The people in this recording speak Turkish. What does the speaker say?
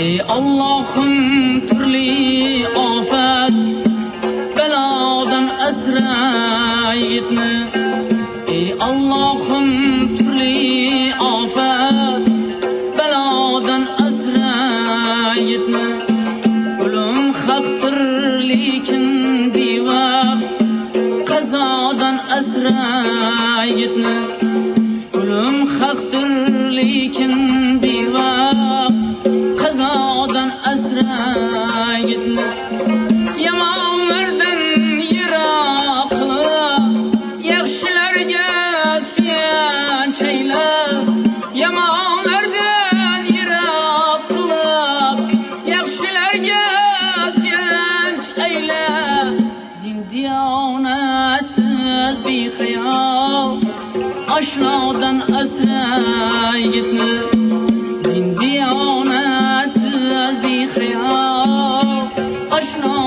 Ey Allah'ım türlü afet beladan asra yigitni. Ey Allah'ım türlü afet beladan asra yigitni. Ölüm haktır lekin bevaqt qazodan asra yigitni. Ölüm haktır lekin bevaqt qazodan asra yigitni. Yamonlardan yiroq qilib yaxshilarga suyanch ayla. Yamonlardan yiroq qilib yaxshilarga suyanch ayla. Din diyonatsiz bexayol oshnodan asra yigitni. Din diyonatsiz bexayol oshno